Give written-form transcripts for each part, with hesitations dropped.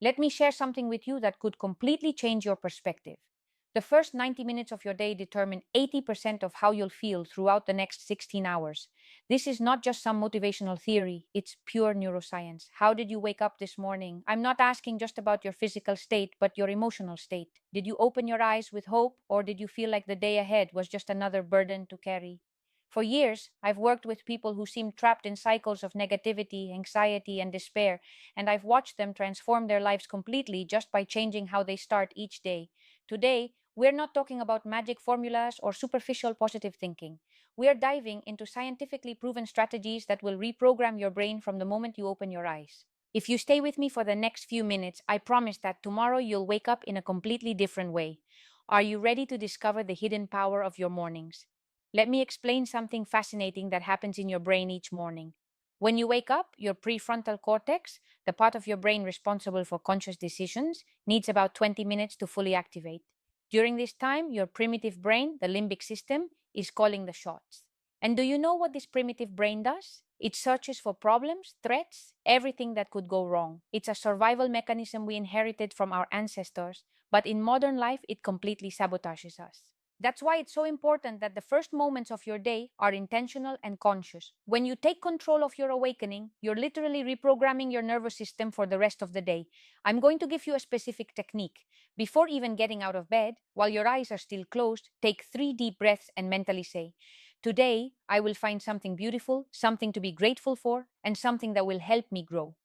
Let me share something with you that could completely change your perspective. The first 90 minutes of your day determine 80% of how you'll feel throughout the next 16 hours. This is not just some motivational theory, it's pure neuroscience. How did you wake up this morning? I'm not asking just about your physical state, but your emotional state. Did you open your eyes with hope, or did you feel like the day ahead was just another burden to carry? For years, I've worked with people who seem trapped in cycles of negativity, anxiety, and despair, and I've watched them transform their lives completely just by changing how they start each day. Today, we're not talking about magic formulas or superficial positive thinking. We are diving into scientifically proven strategies that will reprogram your brain from the moment you open your eyes. If you stay with me for the next few minutes, I promise that tomorrow you'll wake up in a completely different way. Are you ready to discover the hidden power of your mornings? Let me explain something fascinating that happens in your brain each morning. When you wake up, your prefrontal cortex, the part of your brain responsible for conscious decisions, needs about 20 minutes to fully activate. During this time, your primitive brain, the limbic system, is calling the shots. And do you know what this primitive brain does? It searches for problems, threats, everything that could go wrong. It's a survival mechanism we inherited from our ancestors, but in modern life, it completely sabotages us. That's why it's so important that the first moments of your day are intentional and conscious. When you take control of your awakening, you're literally reprogramming your nervous system for the rest of the day. I'm going to give you a specific technique. Before even getting out of bed, while your eyes are still closed, take 3 deep breaths and mentally say, "Today, I will find something beautiful, something to be grateful for, and something that will help me grow."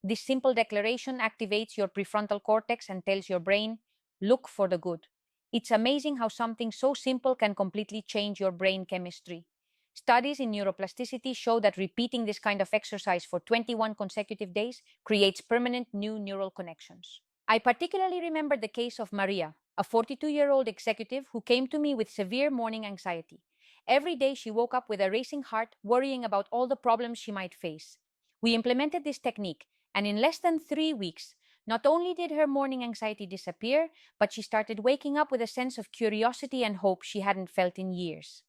This simple declaration activates your prefrontal cortex and tells your brain, "Look for the good." It's amazing how something so simple can completely change your brain chemistry. Studies in neuroplasticity show that repeating this kind of exercise for 21 consecutive days creates permanent new neural connections. I particularly remember the case of Maria, a 42-year-old executive who came to me with severe morning anxiety. Every day she woke up with a racing heart, worrying about all the problems she might face. We implemented this technique, and in less than 3 weeks, not only did her morning anxiety disappear, but she started waking up with a sense of curiosity and hope she hadn't felt in years.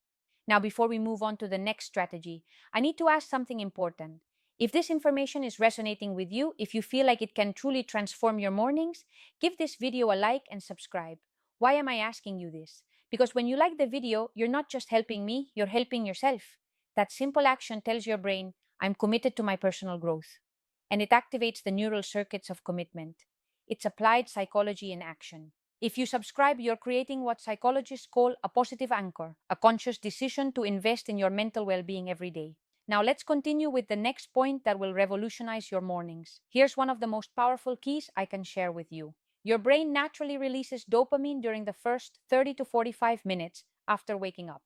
Now, before we move on to the next strategy, I need to ask something important. If this information is resonating with you, if you feel like it can truly transform your mornings, give this video a like and subscribe. Why am I asking you this? Because when you like the video, you're not just helping me, you're helping yourself. That simple action tells your brain, "I'm committed to my personal growth." And it activates the neural circuits of commitment. It's applied psychology in action. If you subscribe, you're creating what psychologists call a positive anchor, a conscious decision to invest in your mental well being every day. Now, let's continue with the next point that will revolutionize your mornings. Here's one of the most powerful keys I can share with you. Your brain naturally releases dopamine during the first 30 to 45 minutes after waking up.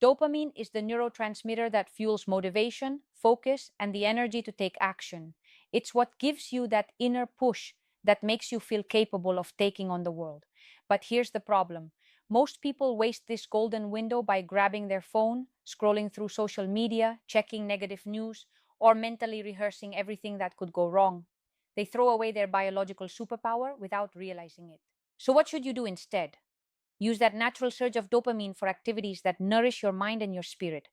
Dopamine is the neurotransmitter that fuels motivation, focus, and the energy to take action. It's what gives you that inner push that makes you feel capable of taking on the world. But here's the problem. Most people waste this golden window by grabbing their phone, scrolling through social media, checking negative news, or mentally rehearsing everything that could go wrong. They throw away their biological superpower without realizing it. So, what should you do instead? Use that natural surge of dopamine for activities that nourish your mind and your spirit.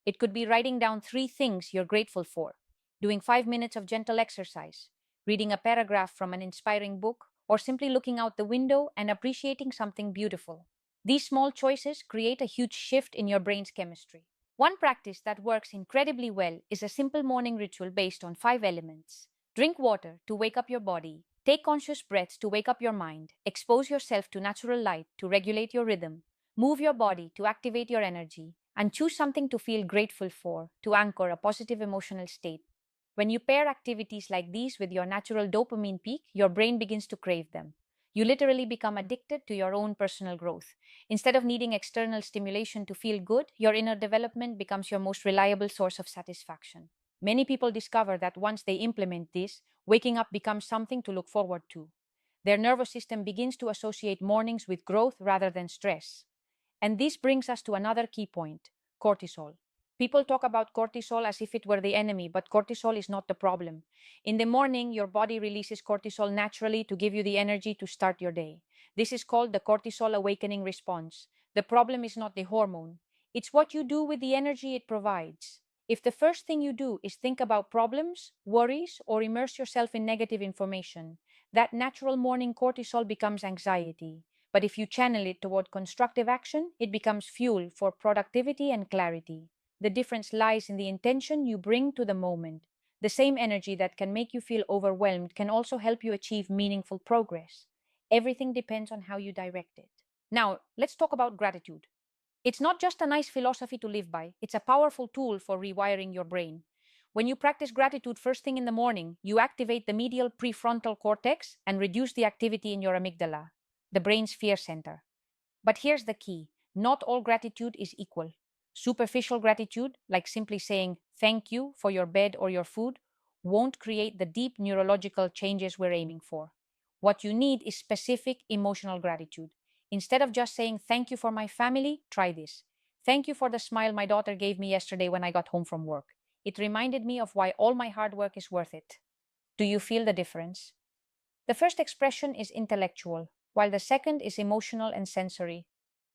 It could be writing down 3 things you're grateful for, doing 5 minutes of gentle exercise, reading a paragraph from an inspiring book, or simply looking out the window and appreciating something beautiful. These small choices create a huge shift in your brain's chemistry. One practice that works incredibly well is a simple morning ritual based on 5 elements. Drink water to wake up your body. Take conscious breaths to wake up your mind. Expose yourself to natural light to regulate your rhythm. Move your body to activate your energy. And choose something to feel grateful for to anchor a positive emotional state. When you pair activities like these with your natural dopamine peak, your brain begins to crave them. You literally become addicted to your own personal growth. Instead of needing external stimulation to feel good, your inner development becomes your most reliable source of satisfaction. Many people discover that once they implement this, waking up becomes something to look forward to. Their nervous system begins to associate mornings with growth rather than stress. And this brings us to another key point: cortisol. People talk about cortisol as if it were the enemy, but cortisol is not the problem. In the morning, your body releases cortisol naturally to give you the energy to start your day. This is called the cortisol awakening response. The problem is not the hormone, it's what you do with the energy it provides. If the first thing you do is think about problems, worries, or immerse yourself in negative information, That natural morning cortisol becomes anxiety. But if you channel it toward constructive action, it becomes fuel for productivity and clarity. The difference lies in the intention you bring to the moment. The same energy that can make you feel overwhelmed can also help you achieve meaningful progress. Everything depends on how you direct it. Now, let's talk about gratitude. It's not just a nice philosophy to live by, it's a powerful tool for rewiring your brain. When you practice gratitude first thing in the morning, you activate the medial prefrontal cortex and reduce the activity in your amygdala, the brain's fear center. But here's the key: not all gratitude is equal. Superficial gratitude, like simply saying thank you for your bed or your food, won't create the deep neurological changes we're aiming for. What you need is specific emotional gratitude. Instead of just saying thank you for my family, try this. Thank you for the smile my daughter gave me yesterday when I got home from work. It reminded me of why all my hard work is worth it. Do you feel the difference? The first expression is intellectual, while the second is emotional and sensory.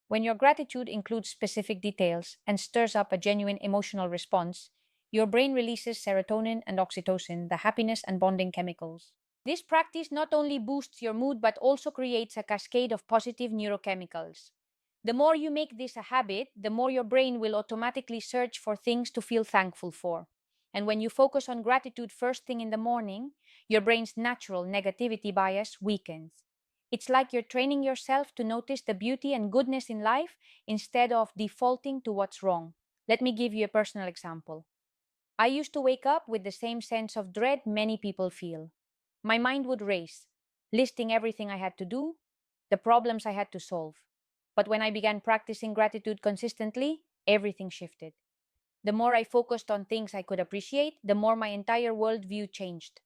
When your gratitude includes specific details and stirs up a genuine emotional response, your brain releases serotonin and oxytocin, the happiness and bonding chemicals. This practice not only boosts your mood but also creates a cascade of positive neurochemicals. The more you make this a habit, the more your brain will automatically search for things to feel thankful for. And when you focus on gratitude first thing in the morning, your brain's natural negativity bias weakens. It's like you're training yourself to notice the beauty and goodness in life instead of defaulting to what's wrong. Let me give you a personal example. I used to wake up with the same sense of dread many people feel. My mind would race, listing everything I had to do, the problems I had to solve. But when I began practicing gratitude consistently, everything shifted. The more I focused on things I could appreciate, the more my entire worldview changed.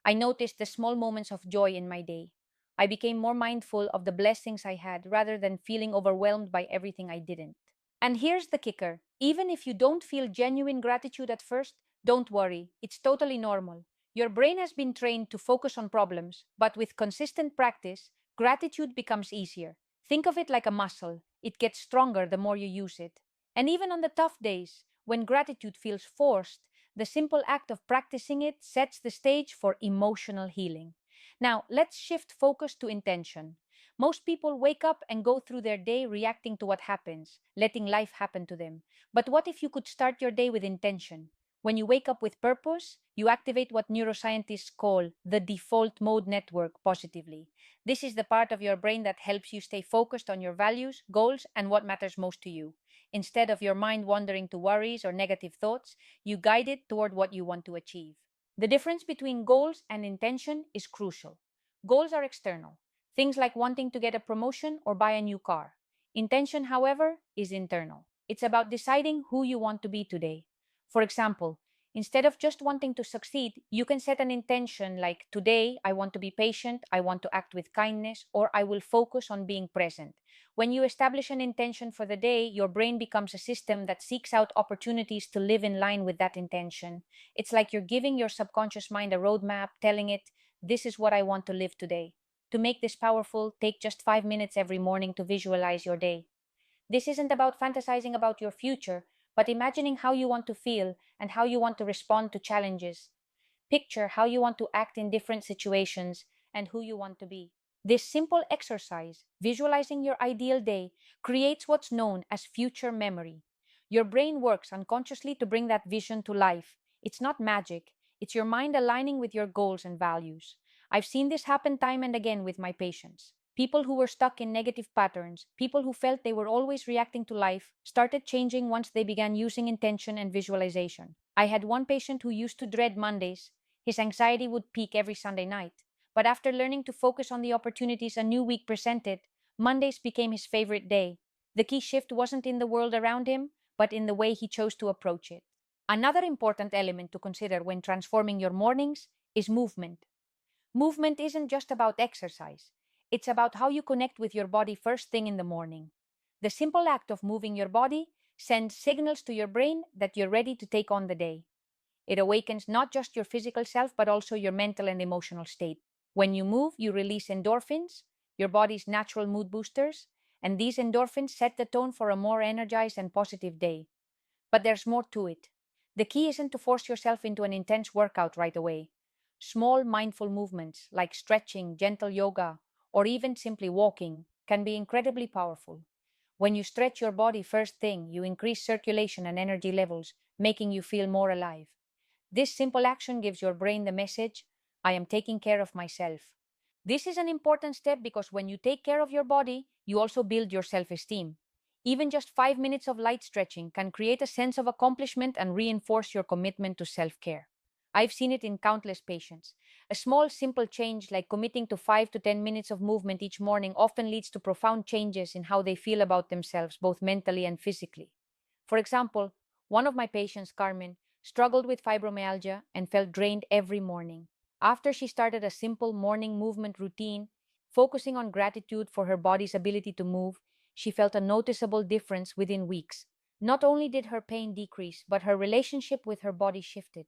I noticed the small moments of joy in my day. I became more mindful of the blessings I had rather than feeling overwhelmed by everything I didn't. And here's the kicker: even if you don't feel genuine gratitude at first, don't worry. It's totally normal. Your brain has been trained to focus on problems, but with consistent practice, gratitude becomes easier. Think of it like a muscle. It gets stronger the more you use it. And even on the tough days, when gratitude feels forced, the simple act of practicing it sets the stage for emotional healing. Now, let's shift focus to intention. Most people wake up and go through their day reacting to what happens, letting life happen to them. But what if you could start your day with intention? When you wake up with purpose, you activate what neuroscientists call the default mode network positively. This is the part of your brain that helps you stay focused on your values, goals, and what matters most to you. Instead of your mind wandering to worries or negative thoughts, you guide it toward what you want to achieve. The difference between goals and intention is crucial. Goals are external, things like wanting to get a promotion or buy a new car. Intention, however, is internal. It's about deciding who you want to be today. For example, instead of just wanting to succeed, you can set an intention like, today I want to be patient, I want to act with kindness, or I will focus on being present. When you establish an intention for the day, your brain becomes a system that seeks out opportunities to live in line with that intention. It's like you're giving your subconscious mind a roadmap, telling it, this is what I want to live today. To make this powerful, take just 5 minutes every morning to visualize your day. This isn't about fantasizing about your future, but imagining how you want to feel and how you want to respond to challenges. Picture how you want to act in different situations and who you want to be. This simple exercise, visualizing your ideal day, creates what's known as future memory. Your brain works unconsciously to bring that vision to life. It's not magic, it's your mind aligning with your goals and values. I've seen this happen time and again with my patients. People who were stuck in negative patterns, people who felt they were always reacting to life, started changing once they began using intention and visualization. I had one patient who used to dread Mondays. His anxiety would peak every Sunday night. But after learning to focus on the opportunities a new week presented, Mondays became his favorite day. The key shift wasn't in the world around him, but in the way he chose to approach it. Another important element to consider when transforming your mornings is movement. Movement isn't just about exercise. It's about how you connect with your body first thing in the morning. The simple act of moving your body sends signals to your brain that you're ready to take on the day. It awakens not just your physical self, but also your mental and emotional state. When you move, you release endorphins, your body's natural mood boosters, and these endorphins set the tone for a more energized and positive day. But there's more to it. The key isn't to force yourself into an intense workout right away. Small mindful movements like stretching, gentle yoga, or even simply walking can be incredibly powerful. When you stretch your body first thing, you increase circulation and energy levels, making you feel more alive. This simple action gives your brain the message, I am taking care of myself. This is an important step because when you take care of your body, you also build your self esteem. Even just 5 minutes of light stretching can create a sense of accomplishment and reinforce your commitment to self care. I've seen it in countless patients. A small, simple change like committing to 5 to 10 minutes of movement each morning often leads to profound changes in how they feel about themselves, both mentally and physically. For example, one of my patients, Carmen, struggled with fibromyalgia and felt drained every morning. After she started a simple morning movement routine, focusing on gratitude for her body's ability to move, she felt a noticeable difference within weeks. Not only did her pain decrease, but her relationship with her body shifted.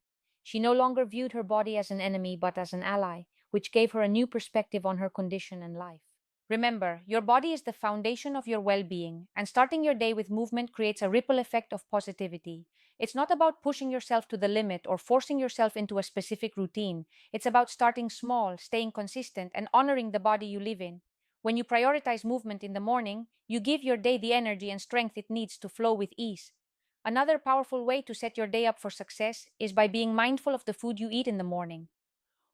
She no longer viewed her body as an enemy, but as an ally, which gave her a new perspective on her condition and life. Remember, your body is the foundation of your well being, and starting your day with movement creates a ripple effect of positivity. It's not about pushing yourself to the limit or forcing yourself into a specific routine. It's about starting small, staying consistent, and honoring the body you live in. When you prioritize movement in the morning, you give your day the energy and strength it needs to flow with ease. Another powerful way to set your day up for success is by being mindful of the food you eat in the morning.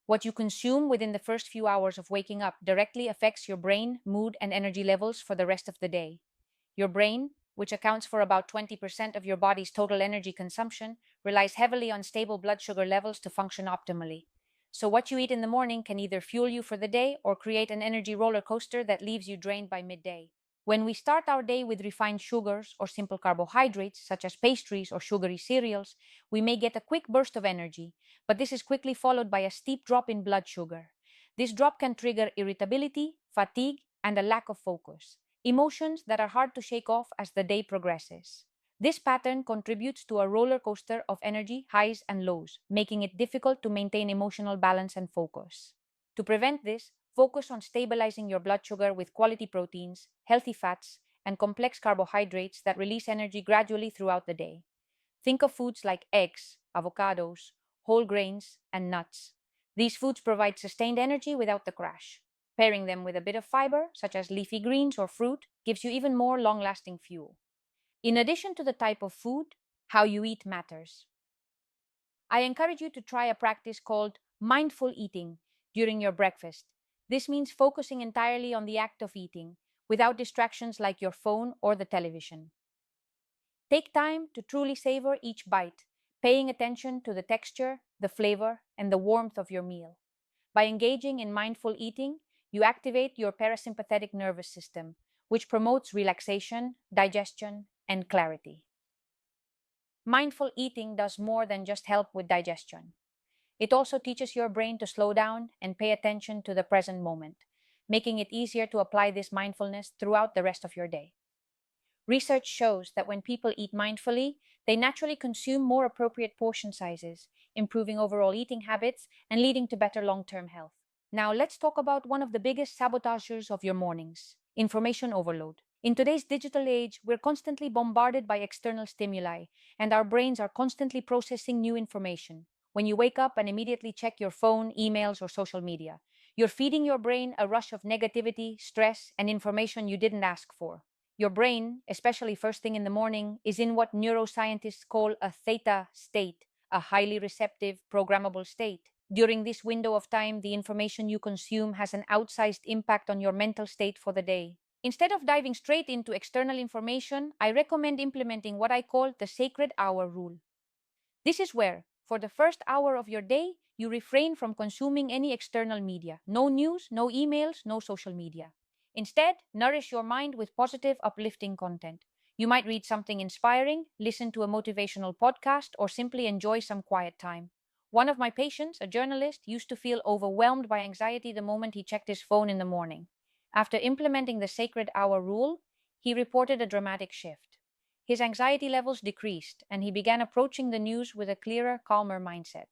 What you consume within the first few hours of waking up directly affects your brain, mood, and energy levels for the rest of the day. Your brain, which accounts for about 20% of your body's total energy consumption, relies heavily on stable blood sugar levels to function optimally. So, what you eat in the morning can either fuel you for the day or create an energy roller coaster that leaves you drained by midday. When we start our day with refined sugars or simple carbohydrates, such as pastries or sugary cereals, we may get a quick burst of energy, but this is quickly followed by a steep drop in blood sugar. This drop can trigger irritability, fatigue, and a lack of focus, emotions that are hard to shake off as the day progresses. This pattern contributes to a roller coaster of energy, highs and lows, making it difficult to maintain emotional balance and focus. To prevent this, focus on stabilizing your blood sugar with quality proteins, healthy fats, and complex carbohydrates that release energy gradually throughout the day. Think of foods like eggs, avocados, whole grains, and nuts. These foods provide sustained energy without the crash. Pairing them with a bit of fiber, such as leafy greens or fruit, gives you even more long lasting fuel. In addition to the type of food, how you eat matters. I encourage you to try a practice called mindful eating during your breakfast. This means focusing entirely on the act of eating, without distractions like your phone or the television. Take time to truly savor each bite, paying attention to the texture, the flavor, and the warmth of your meal. By engaging in mindful eating, you activate your parasympathetic nervous system, which promotes relaxation, digestion, and clarity. Mindful eating does more than just help with digestion. It also teaches your brain to slow down and pay attention to the present moment, making it easier to apply this mindfulness throughout the rest of your day. Research shows that when people eat mindfully, they naturally consume more appropriate portion sizes, improving overall eating habits and leading to better long term health. Now, let's talk about one of the biggest sabotagers of your mornings: information overload. In today's digital age, we're constantly bombarded by external stimuli, and our brains are constantly processing new information. When you wake up and immediately check your phone, emails, or social media, you're feeding your brain a rush of negativity, stress, and information you didn't ask for. Your brain, especially first thing in the morning, is in what neuroscientists call a theta state, a highly receptive, programmable state. During this window of time, the information you consume has an outsized impact on your mental state for the day. Instead of diving straight into external information, I recommend implementing what I call the sacred hour rule. This is where, for the first hour of your day, you refrain from consuming any external media. No news, no emails, no social media. Instead, nourish your mind with positive, uplifting content. You might read something inspiring, listen to a motivational podcast, or simply enjoy some quiet time. One of my patients, a journalist, used to feel overwhelmed by anxiety the moment he checked his phone in the morning. After implementing the sacred hour rule, he reported a dramatic shift. His anxiety levels decreased, and he began approaching the news with a clearer, calmer mindset.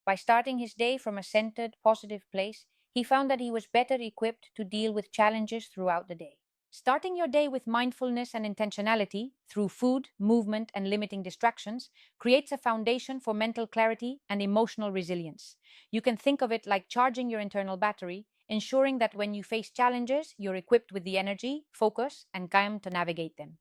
By starting his day from a centered, positive place, he found that he was better equipped to deal with challenges throughout the day. Starting your day with mindfulness and intentionality through food, movement, and limiting distractions creates a foundation for mental clarity and emotional resilience. You can think of it like charging your internal battery, ensuring that when you face challenges, you're equipped with the energy, focus, and calm to navigate them.